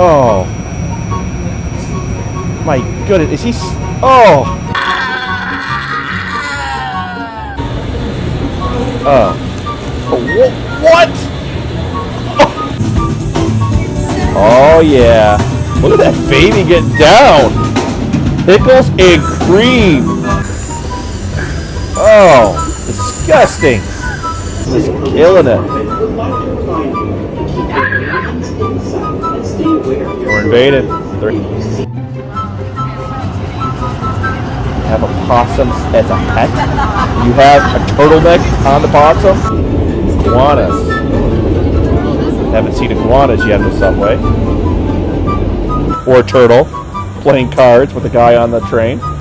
Oh. My goodness. Is he... Oh. Oh. What? Oh, yeah. Look at that baby get down. Pickles and cream. Oh, disgusting. Just killing it. We're invaded. Have a possum as a pet? You have a turtleneck on the possum? Iguanas. Haven't seen iguanas yet in the subway. Or a turtle playing cards with a guy on the train.